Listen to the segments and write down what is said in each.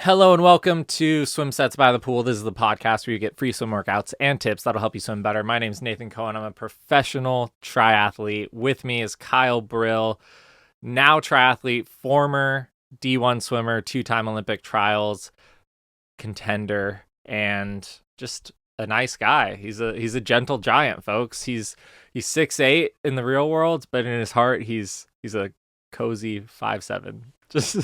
Hello and welcome to Swim Sets by the Pool. This is the podcast where you get free swim workouts and tips that'll help you swim better. My name is Nathan Cohen. I'm a professional triathlete. With me is Kyle Brill, now triathlete, former D1 swimmer, two-time Olympic trials contender, and just a nice guy. He's a gentle giant, folks. He's 6'8" in the real world, but in his heart he's a cozy 5'7". Just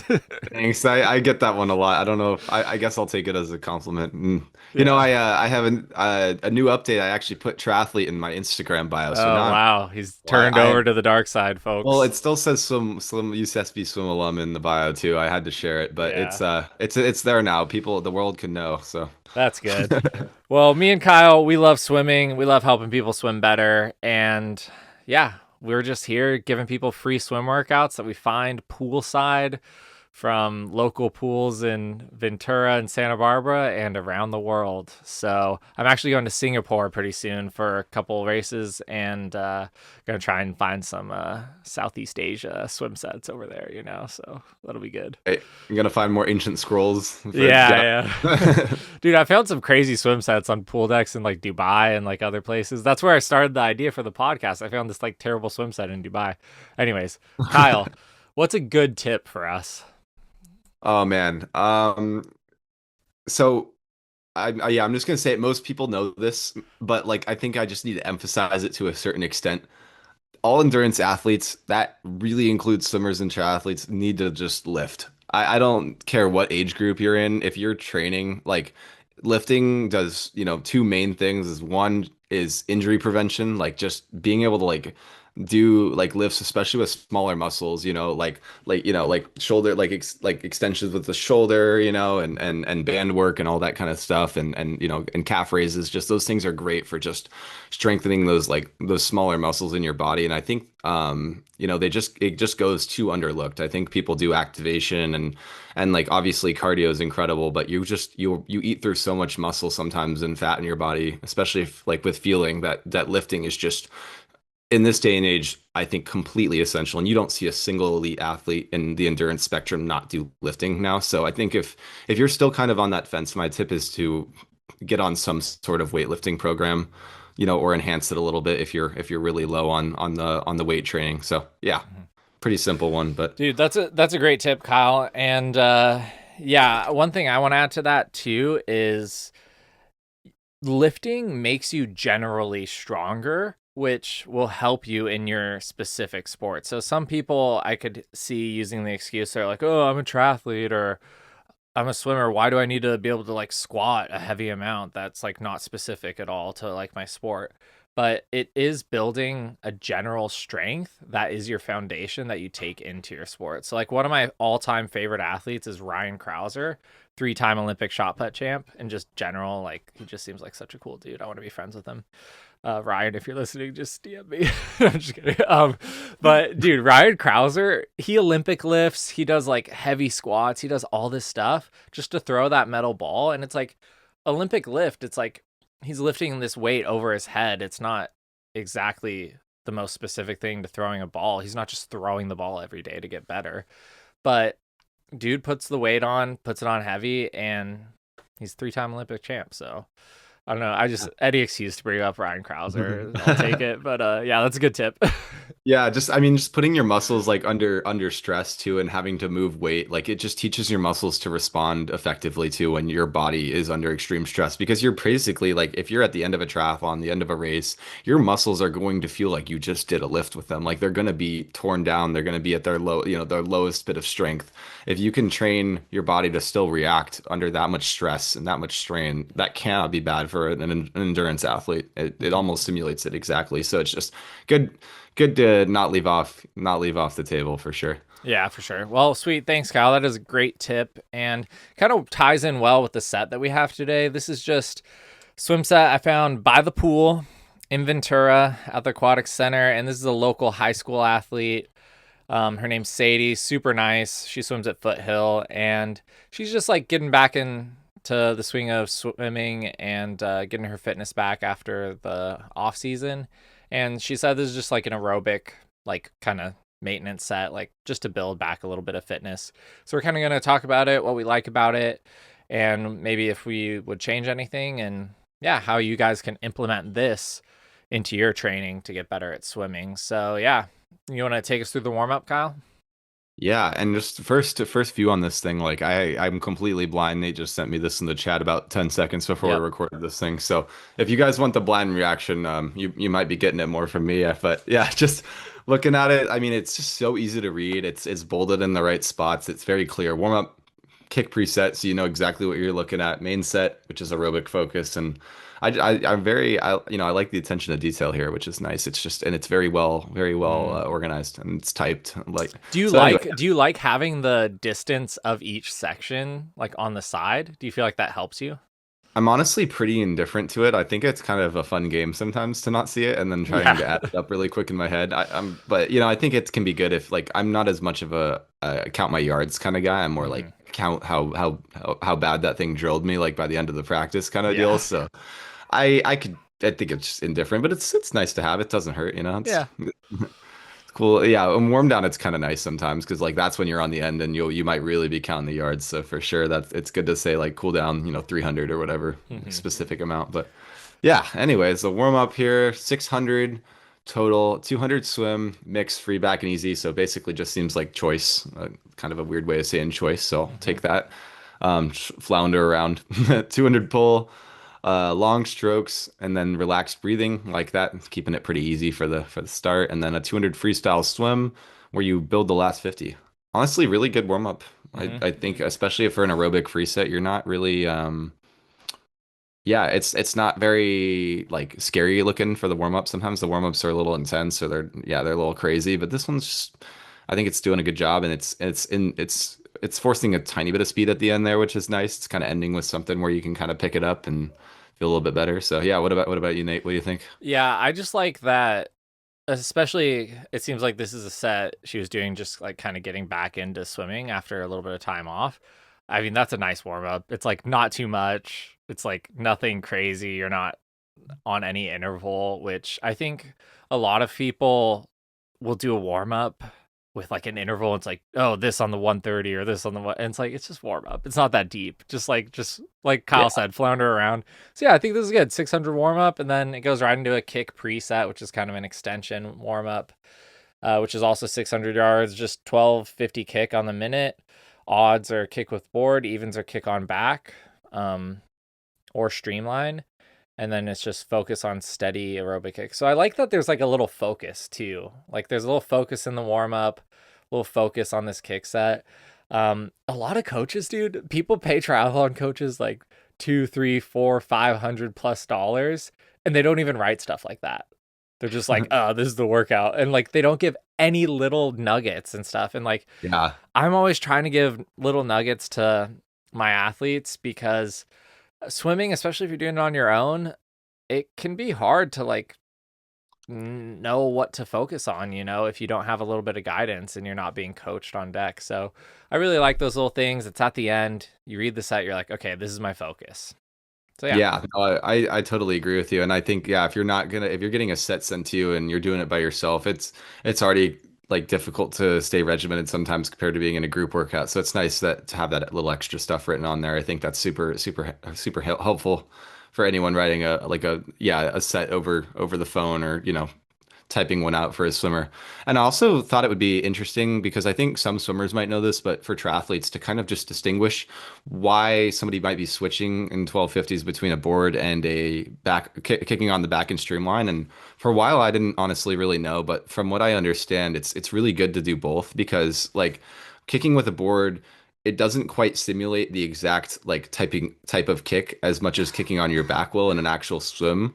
Thanks. I get that one a lot. I don't know if I guess I'll take it as a compliment. yeah. I have a new update. I actually put triathlete in my Instagram bio, so Oh now wow, he's well, turned over to the dark side, well, folks. it still says swim UCSB swim alum in the bio too. I had to share it, but Yeah, it's there now. The world can know. So that's good. Well, me and Kyle, we love swimming. We love helping people swim better, and yeah, we're just here giving people free swim workouts that we find poolside from local pools in Ventura and Santa Barbara and around the world. So I'm actually going to Singapore pretty soon for a couple races and going to try and find some Southeast Asia swim sets over there, so that'll be good. hey, I'm gonna find more ancient scrolls for get Yeah, yeah. Dude, I found some crazy swim sets on pool decks in like Dubai and like other places. That's where I started the idea for the podcast. I found this like terrible swim set in Dubai. Anyways, Kyle, what's a good tip for us? Oh man. So yeah, I'm just gonna say it. Most people know this, but like I think I just need to emphasize it to a certain extent. All endurance athletes, that really includes swimmers and triathletes, need to just lift. I don't care what age group you're in. If you're training, like lifting does, two main things is one is injury prevention, like just being able to do like lifts, especially with smaller muscles, like shoulder, like extensions with the shoulder, and band work and all that kind of stuff, and calf raises. Just those things are great for just strengthening those smaller muscles in your body. And I think it just goes too underlooked. I think people do activation and like obviously cardio is incredible, but you eat through so much muscle sometimes and fat in your body, especially if like with feeling that lifting is just in this day and age, I think completely essential. And you don't see a single elite athlete in the endurance spectrum not do lifting now. So I think if you're still kind of on that fence, my tip is to get on some sort of weightlifting program, or enhance it a little bit if you're really low on the weight training. So yeah, pretty simple one, but Dude, that's a great tip, Kyle. And yeah, one thing I want to add to that too is lifting makes you generally stronger, which will help you in your specific sport. So some people I could see using the excuse they're like, "Oh, I'm a triathlete or I'm a swimmer. Why do I need to be able to like squat a heavy amount that's like not specific at all to like my sport?" But it is building a general strength that is your foundation that you take into your sport. So like one of my all-time favorite athletes is Ryan Krauser, three-time Olympic shot put champ, and just general, like he just seems like such a cool dude. I want to be friends with him. Ryan, if you're listening, just DM me. I'm just kidding. But dude, Ryan Krauser, he Olympic lifts, he does like heavy squats, he does all this stuff just to throw that metal ball. And it's like Olympic lift, it's like he's lifting this weight over his head. It's not exactly the most specific thing to throwing a ball. He's not just throwing the ball every day to get better. But dude puts the weight on, puts it on heavy, and he's three-time Olympic champ. So I don't know. I just any excuse to bring up Ryan Krauser, I'll take it. But yeah, that's a good tip. yeah, just putting your muscles like under stress too and having to move weight, like it just teaches your muscles to respond effectively too when your body is under extreme stress because you're basically like if you're at the end of a triathlon, the end of a race, your muscles are going to feel like you just did a lift with them. Like they're going to be torn down, they're going to be at their lowest bit of strength. If you can train your body to still react under that much stress and that much strain, that cannot be bad for an endurance athlete. It almost simulates it exactly. So it's just good good to not leave off the table for sure. Yeah, for sure. Well, sweet. Thanks, Kyle. That is a great tip and kind of ties in well with the set that we have today. This is just swim set I found by the pool in Ventura at the Aquatic Center. And this is a local high school athlete. Her name's Sadie, super nice. She swims at Foothill and she's just like getting back into the swing of swimming and getting her fitness back after the off season. And she said this is just like an aerobic, like kind of maintenance set, like just to build back a little bit of fitness. So we're kind of going to talk about it, what we like about it, and maybe if we would change anything, and yeah, how you guys can implement this into your training to get better at swimming. So yeah, you want to take us through the warm up, Kyle? Yeah, and just first view on this thing, like I'm completely blind. Nate just sent me this in the chat about 10 seconds before we Yep. recorded this thing. So if you guys want the blind reaction, you might be getting it more from me. But yeah, just looking at it, I mean, it's just so easy to read. It's bolded in the right spots. It's very clear. Warm up, kick preset, so you know exactly what you're looking at. Main set, which is aerobic focus, and I'm very I like the attention to detail here, which is nice. It's just and it's very well Mm. organized and it's typed like Do you so. Anyway. like having the distance of each section like on the side? Do you feel like that helps you? I'm honestly pretty indifferent to it. I think it's kind of a fun game sometimes to not see it and then trying Yeah. to add it up really quick in my head. But I think it can be good if like I'm not as much of a count my yards kind of guy. I'm more like Hmm. count how bad that thing drilled me like by the end of the practice kind of deal. Yeah. So I think it's just indifferent, but it's nice to have. It doesn't hurt, you know. It's Yeah. cool. Yeah, and warm down it's kind of nice sometimes because like that's when you're on the end and you might really be counting the yards. So for sure that's it's good to say like cool down, 300 or whatever Hmm. specific amount. But yeah, anyways, the warm up here 600 total, 200 swim, mix, free back and easy. So basically just seems like choice, kind of a weird way of saying choice. So I'll Hmm. take that. Flounder around 200 pull, long strokes and then relaxed breathing like that, keeping it pretty easy for the start, and then a 200 freestyle swim where you build the last 50. Honestly, really good warm up. Hmm. I think especially if for an aerobic free set, you're not really yeah, it's not very like scary looking for the warm up. Sometimes the warm ups are a little intense or they're a little crazy, but this one's just I think it's doing a good job and it's forcing a tiny bit of speed at the end there, which is nice. It's kind of ending with something where you can kind of pick it up and feel a little bit better. So yeah, what about you, Nate? What do you think? Yeah, I just like that. Especially, it seems like this is a set she was doing just like kind of getting back into swimming after a little bit of time off. I mean, that's a nice warm up. It's like not too much. It's like nothing crazy. You're not on any interval, which I think a lot of people will do a warm up with like an interval. It's like, oh, this on the 130 or this on the one. And it's like, it's just warm up. It's not that deep. Just like Yeah, Kyle said, flounder around. So yeah, I think this is good. 600 warm up. And then it goes right into a kick preset, which is kind of an extension warm up, which is also 600 yards, just 1250 kick on the minute. Odds are kick with board, evens are kick on back, or streamline, and then it's just focus on steady aerobic kick. So I like that there's like a little focus too. Like there's a little focus in the warm up, a little focus on this kick set. A lot of coaches, dude, people pay triathlon coaches like two, three, four, $500+ and they don't even write stuff like that. They're just like, oh, this is the workout. And like they don't give any little nuggets and stuff. And like yeah, I'm always trying to give little nuggets to my athletes because swimming, especially if you're doing it on your own, it can be hard to like know what to focus on, if you don't have a little bit of guidance and you're not being coached on deck. So I really like those little things. It's at the end. You read the set, you're like, okay, this is my focus. So yeah. yeah. No, I totally agree with you, and I think yeah, if you're getting a set sent to you and you're doing it by yourself, it's already like difficult to stay regimented sometimes compared to being in a group workout. So it's nice that to have that little extra stuff written on there. I think that's super helpful for anyone writing a set over the phone or typing one out for a swimmer. And I also thought it would be interesting because I think some swimmers might know this, but for triathletes to kind of just distinguish why somebody might be switching in 1250s between a board and a kicking on the back and streamline. And for a while, I didn't honestly really know, but from what I understand, it's really good to do both because like kicking with a board. It doesn't quite simulate the exact like type of kick as much as kicking on your back will in an actual swim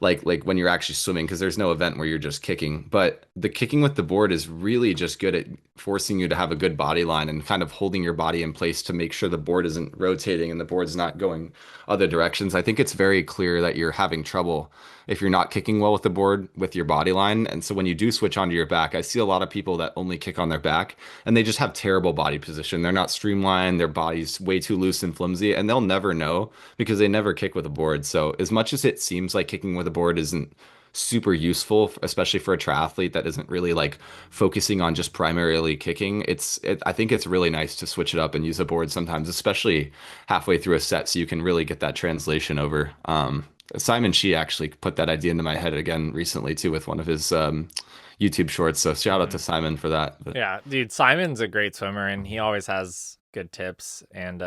like when you're actually swimming because there's no event where you're just kicking, but the kicking with the board is really just good at forcing you to have a good body line and kind of holding your body in place to make sure the board isn't rotating and the board's not going other directions. I think it's very clear that you're having trouble if you're not kicking well with the board with your body line. And so when you do switch onto your back, I see a lot of people that only kick on their back and they just have terrible body position. They're not streamlined, their body's way too loose and flimsy, and they'll never know because they never kick with a board. So as much as it seems like kicking with a board isn't super useful, especially for a triathlete that isn't really like focusing on just primarily kicking. I think it's really nice to switch it up and use a board sometimes, especially halfway through a set, so you can really get that translation over. Simon Shi actually put that idea into my head again recently too with one of his YouTube shorts. So shout out to Mhm. Simon for that. But Yeah, dude, Simon's a great swimmer and he always has good tips. And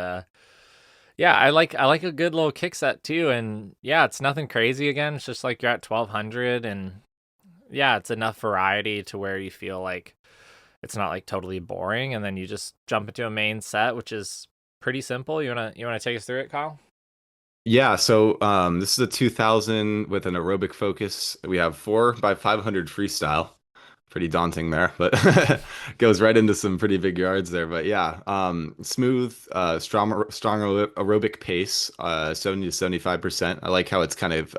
yeah, I like a good little kick set too. And yeah, it's nothing crazy again. It's just like you're at 1200 and yeah, it's enough variety to where you feel like it's not like totally boring. And then you just jump into a main set, which is pretty simple. You wanna take us through it, Kyle? yeah, so this is a 2000 with an aerobic focus. We have 4 by 500 freestyle. Pretty daunting there, but goes right into some pretty big yards there. But yeah, smooth, strong aerobic pace, 70 to 75%. I like how it's kind of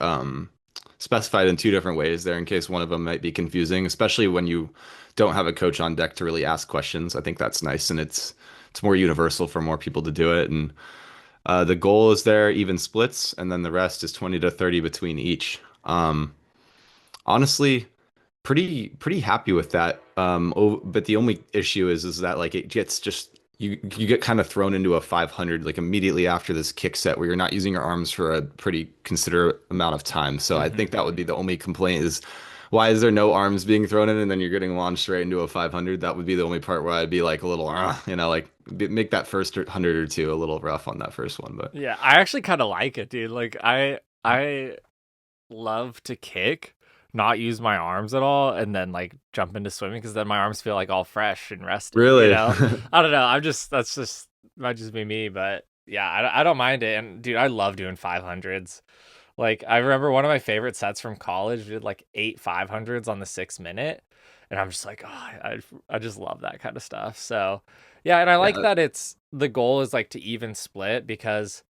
specified in two different ways there in case one of them might be confusing, especially when you don't have a coach on deck to really ask questions. I think that's nice, and it's more universal for more people to do it. And the goal is there, even splits, and then the rest is 20 to 30 between each. Honestly, pretty happy with that. But the only issue is that like it gets just you get kind of thrown into a 500 like immediately after this kick set where you're not using your arms for a pretty considerate amount of time. So I think Mm-hmm. that would be the only complaint is why is there no arms being thrown in and then you're getting launched right into a 500? That would be the only part where I'd be like a little, like make that first 100 or two a little rough on that first one. But Yeah, I actually kind of like it, dude. Like I love to kick, not use my arms at all, and then like jump into swimming because then my arms feel like all fresh and rested. You really, know, I don't know. I'm just that's just might just be me, but yeah, I don't mind it. And dude, I love doing 500s. Like I remember one of my favorite sets from college. We did like 8 500s on the 6 minute, and I'm just like, oh, I just love that kind of stuff. So yeah, and I like yeah, that it's the goal is like to even split because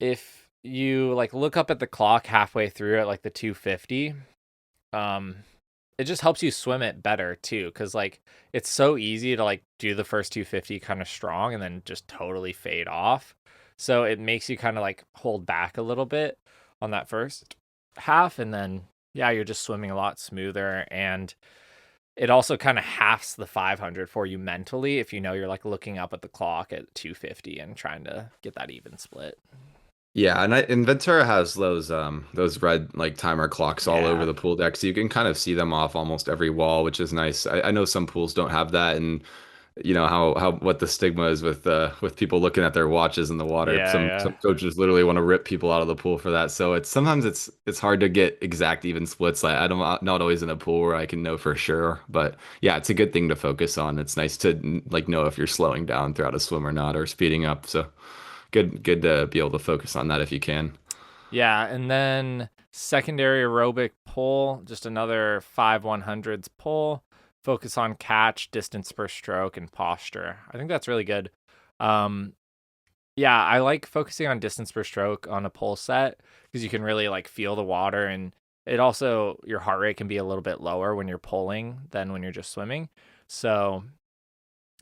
if you like look up at the clock halfway through at like the 250, um it just helps you swim it better too cuz like it's so easy to like do the first 250 kind of strong and then just totally fade off. So it makes you kind of like hold back a little bit on that first half and then yeah, you're just swimming a lot smoother and it also kind of halves the 500 for you mentally if you know you're like looking up at the clock at 250 and trying to get that even split. yeah, and Ventura has those red like timer clocks all over Yeah. the pool deck, so you can kind of see them off almost every wall, which is nice. I know some pools don't have that, and you know how what the stigma is with people looking at their watches in the water. Yeah, Some yeah. coaches literally want to rip people out of the pool for that. So it's sometimes it's hard to get exact even splits. Like I don't not always in a pool where I can know for sure, but yeah, it's a good thing to focus on. It's nice to like know if you're slowing down throughout a swim or not or speeding up. So good to be able to focus on that if you can. Yeah, and then secondary aerobic pull, just another 5 100s pull. Focus on catch, distance per stroke, and posture. I think that's really good. Um, yeah, I like focusing on distance per stroke on a pull set because you can really like feel the water and it also your heart rate can be a little bit lower when you're pulling than when you're just swimming. So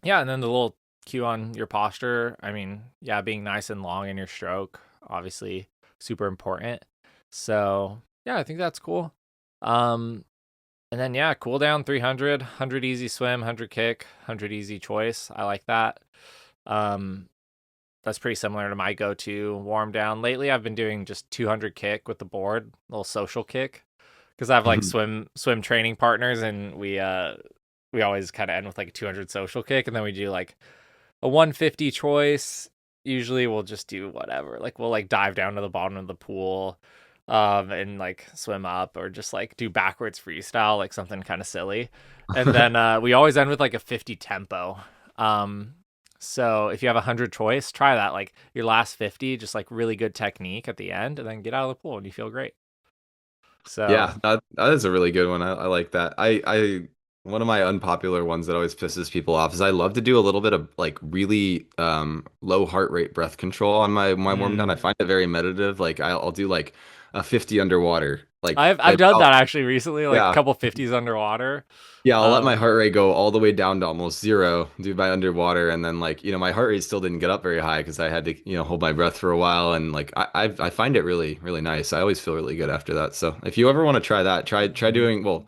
yeah, and then the little cue on your posture. I mean, yeah, being nice and long in your stroke, obviously super important. So yeah, I think that's cool. Um, and then yeah, cool down 300, 100 easy swim, 100 kick, 100 easy choice. I like that. Um, that's pretty similar to my go-to warm down. Lately, I've been doing just 200 kick with the board, little social kick, because I have like swim training partners, and we always kind of end with like a 200 social kick, and then we do like a 150 choice. Usually we'll just do whatever. Like we'll like dive down to the bottom of the pool and like swim up or just like do backwards freestyle, like something kind of silly. And then we always end with like a 50 tempo. Um so if you have 100 choice, try that. Like your last 50, just like really good technique at the end and then get out of the pool and you feel great. So Yeah, that is a really good one. I like that. One of my unpopular ones that always pisses people off is I love to do a little bit of like really low heart rate breath control on my warm down. I mm, find it very meditative. Like I'll do like a 50 underwater. I've done that actually recently, like a Yeah. couple 50s underwater. Yeah, I'll let my Um, heart rate go all the way down to almost zero, do my underwater, and then like, my heart rate still didn't get up very high because I had to, hold my breath for a while, and like I find it really, really nice. I always feel really good after that. So if you ever want to try that, try doing, well,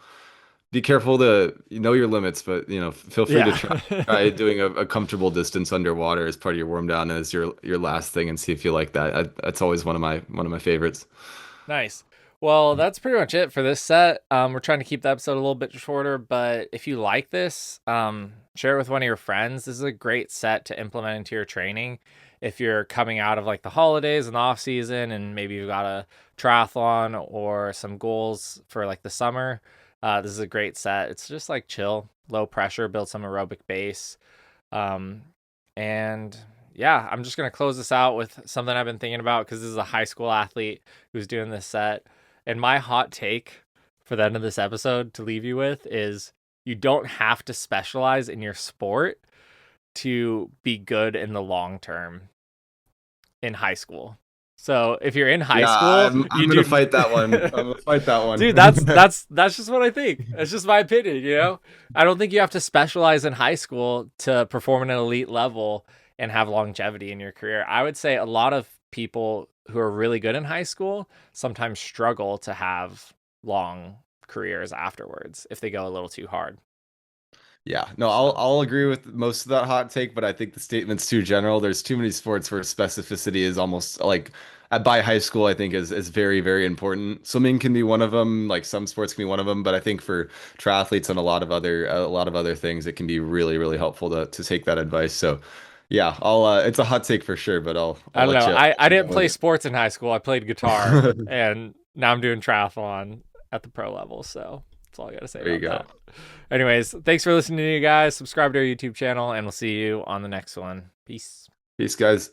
be careful to know your limits, but feel free to yeah. try doing a comfortable distance underwater as part of your warm down as your last thing and see if you like that. That's always one of my favorites. Nice. Well, that's pretty much it for this set. We're trying to keep the episode a little bit shorter, but if you like this, share it with one of your friends. This is a great set to implement into your training. If you're coming out of like the holidays and the off season, and maybe you've got a triathlon or some goals for like the summer, this is a great set. It's just like chill, low pressure, build some aerobic base. Um, and yeah, I'm just gonna close this out with something I've been thinking about because this is a high school athlete who's doing this set. And my hot take for the end of this episode to leave you with is you don't have to specialize in your sport to be good in the long term in high school. So if you're in high Yeah, school, I'm you gonna do. fight that one. I'm gonna fight that one. Dude, that's just what I think. It's just my opinion. I don't think you have to specialize in high school to perform at an elite level and have longevity in your career. I would say a lot of people who are really good in high school sometimes struggle to have long careers afterwards if they go a little too hard. Yeah, no, I'll So, I'll agree with most of that hot take, but I think the statement's too general. There's too many sports where specificity is almost like by high school, I think is very, very important. Swimming can be one of them, like some sports can be one of them, but I think for triathletes and a lot of other things, it can be really, really helpful to take that advice. So, yeah, I'll it's a hot take for sure, but I'll I I'll don't let know. you I run didn't with play it. sports in high school. I played guitar and now I'm doing triathlon at the pro level. So that's all I got to say There you about go. that. Anyways, thanks for listening to you guys. Subscribe to our YouTube channel and we'll see you on the next one. Peace. Peace, guys.